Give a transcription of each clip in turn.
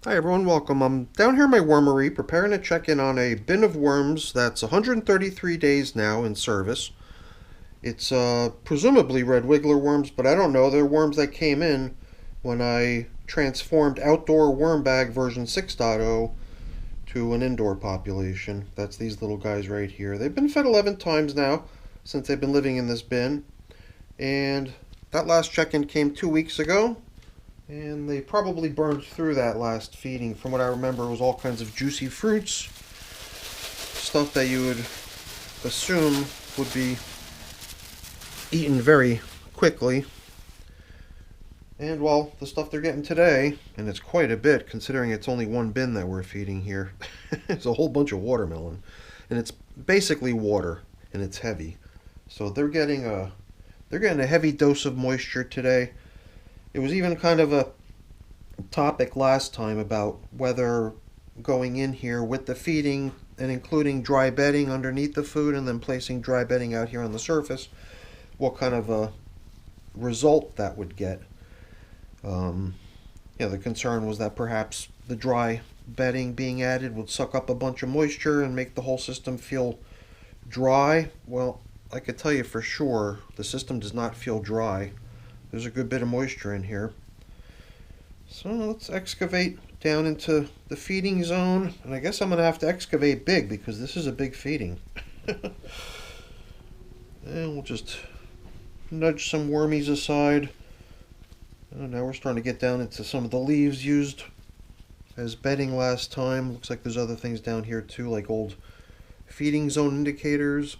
Hi everyone, welcome. I'm down here in my wormery preparing to check in on a bin of worms that's 133 days now in service. It's presumably red wiggler worms, but I don't know. They're worms that came in when I transformed outdoor worm bag version 6.0 to an indoor population. That's these little guys right here. They've been fed 11 times now since they've been living in this bin, and that last check-in came 2 weeks ago. And they probably burned through that last feeding. From what I remember, it was all kinds of juicy fruits, stuff that you would assume would be eaten very quickly. And well, the stuff they're getting today, and it's quite a bit considering it's only one bin that we're feeding here. It's a whole bunch of watermelon, and it's basically water, and it's heavy. So they're getting a heavy dose of moisture today. It was even kind of a topic last time about whether going in here with the feeding and including dry bedding underneath the food and then placing dry bedding out here on the surface, what kind of a result that would get. The concern was that perhaps the dry bedding being added would suck up a bunch of moisture and make the whole system feel dry. Well, I could tell you for sure the system does not feel dry. There's a good bit of moisture in here. So let's excavate down into the feeding zone. And I guess I'm going to have to excavate big because this is a big feeding. And we'll just nudge some wormies aside. And now we're starting to get down into some of the leaves used as bedding last time. Looks like there's other things down here too, like old feeding zone indicators.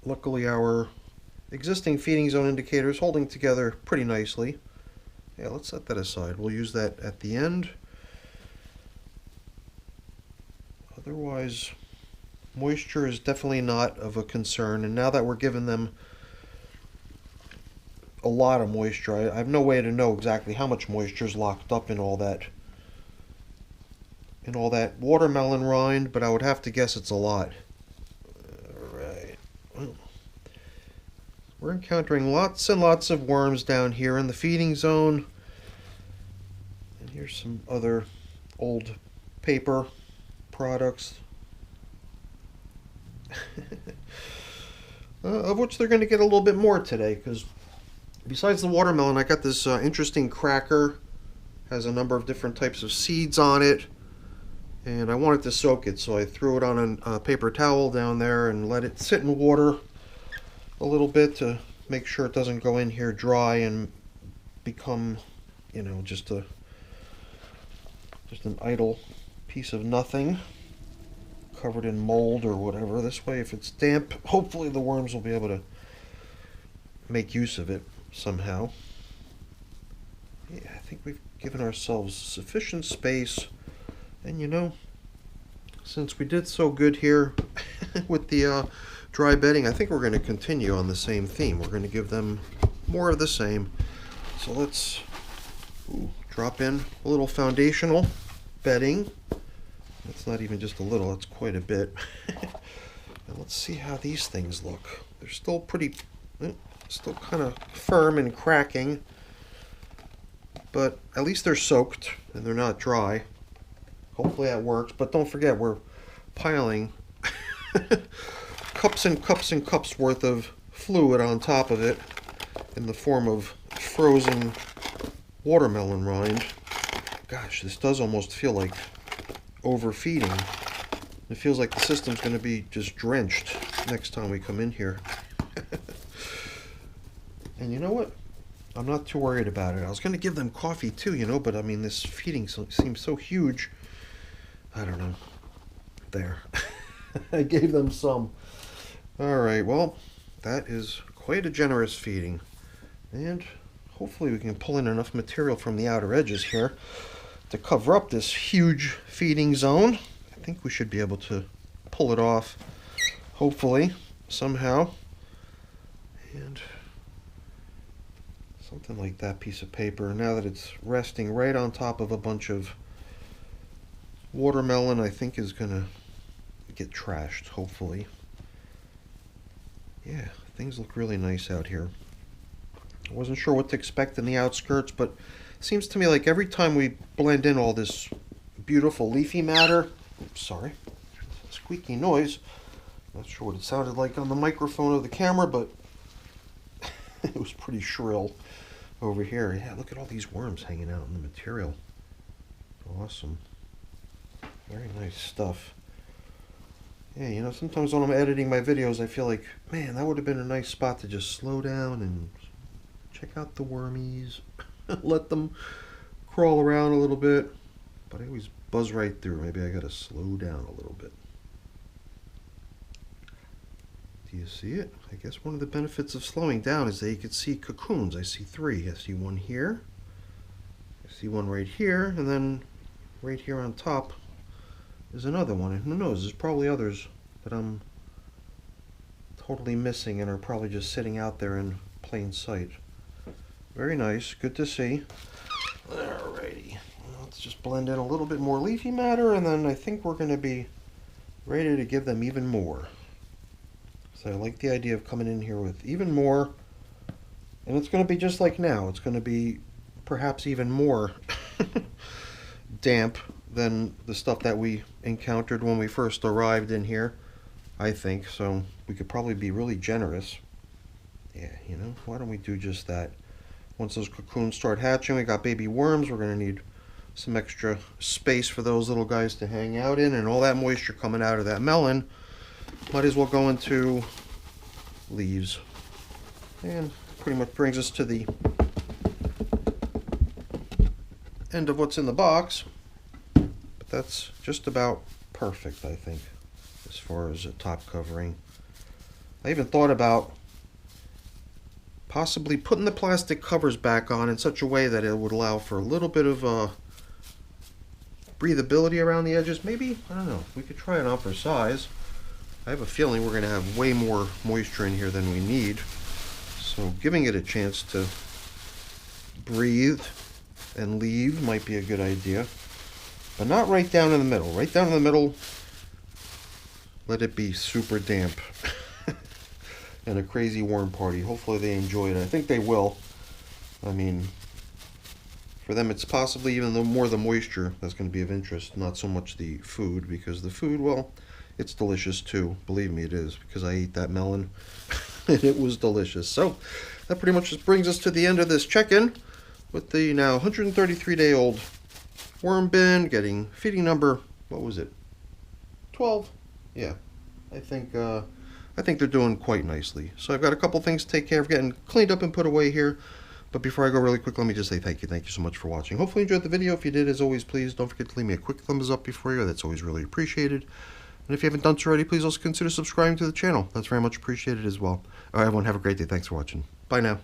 Luckily our existing feeding zone indicator is holding together pretty nicely. Yeah, let's set that aside. We'll use that at the end. Otherwise, moisture is definitely not of a concern. And now that we're giving them a lot of moisture, I have no way to know exactly how much moisture is locked up in all that watermelon rind, but I would have to guess it's a lot. Alright. Well, we're encountering lots and lots of worms down here in the feeding zone. And here's some other old paper products. Of which they're going to get a little bit more today, because besides the watermelon, I got this interesting cracker. Has a number of different types of seeds on it. And I wanted to soak it, so I threw it on a paper towel down there and let it sit in water a little bit to make sure it doesn't go in here dry and become, just an idle piece of nothing covered in mold or whatever. This way, if it's damp, hopefully the worms will be able to make use of it somehow. Yeah, I think we've given ourselves sufficient space. And since we did so good here with the dry bedding, I think we're going to continue on the same theme. We're going to give them more of the same. So let's drop in a little foundational bedding. It's not even just a little, it's quite a bit. And let's see how these things look. They're still still kind of firm and cracking, but at least they're soaked and they're not dry. Hopefully that works, but don't forget we're piling cups and cups and cups worth of fluid on top of it in the form of frozen watermelon rind. Gosh, this does almost feel like overfeeding. It feels like the system's going to be just drenched next time we come in here. And you know what? I'm not too worried about it. I was going to give them coffee too, but I mean, this feeding seems so huge. I don't know. There. I gave them some. Alright, well, that is quite a generous feeding. And hopefully we can pull in enough material from the outer edges here to cover up this huge feeding zone. I think we should be able to pull it off, hopefully, somehow. And something like that piece of paper, now that it's resting right on top of a bunch of watermelon, I think is going to get trashed, hopefully. Yeah, things look really nice out here. I wasn't sure what to expect in the outskirts, but seems to me like every time we blend in all this beautiful leafy matter, oops, sorry, squeaky noise. Not sure what it sounded like on the microphone of the camera, but it was pretty shrill over here. Yeah, look at all these worms hanging out in the material. Awesome. Very nice stuff. Yeah, you know, sometimes when I'm editing my videos, I feel like, man, that would have been a nice spot to just slow down and check out the wormies. Let them crawl around a little bit. But I always buzz right through. Maybe I gotta slow down a little bit. Do you see it? I guess one of the benefits of slowing down is that you can see cocoons. I see 3. I see one here. I see one right here. And then right here on top is another one. And who knows? There's probably others that I'm totally missing and are probably just sitting out there in plain sight. Very nice. Good to see. Alrighty. Let's just blend in a little bit more leafy matter, and then I think we're going to be ready to give them even more. So I like the idea of coming in here with even more, and it's going to be just like now. It's going to be perhaps even more damp than the stuff that we encountered when we first arrived in here, I think. So we could probably be really generous. Yeah, you know, why don't we do just that? Once those cocoons start hatching, we got baby worms. We're going to need some extra space for those little guys to hang out in, and all that moisture coming out of that melon might as well go into leaves. And pretty much brings us to the end of what's in the box. But that's just about perfect, I think, as far as a top covering. I even thought about possibly putting the plastic covers back on in such a way that it would allow for a little bit of breathability around the edges. Maybe, I don't know, we could try it on for size. I have a feeling we're going to have way more moisture in here than we need. So giving it a chance to breathe and leave might be a good idea. But not right down in the middle. Right down in the middle, let it be super damp. And a crazy worm party. Hopefully they enjoy it. I think they will. I mean, for them it's possibly even more the moisture that's going to be of interest, not so much the food, because the food, well, it's delicious too. Believe me, it is, because I ate that melon and it was delicious. So that pretty much just brings us to the end of this check-in with the now 133-day-old worm bin, getting feeding number, what was it, 12? Yeah, I think they're doing quite nicely. So I've got a couple things to take care of getting cleaned up and put away here. But before I go really quick, let me just say thank you. Thank you so much for watching. Hopefully you enjoyed the video. If you did, as always, please don't forget to leave me a quick thumbs up before you. That's always really appreciated. And if you haven't done so already, please also consider subscribing to the channel. That's very much appreciated as well. All right, everyone, have a great day. Thanks for watching. Bye now.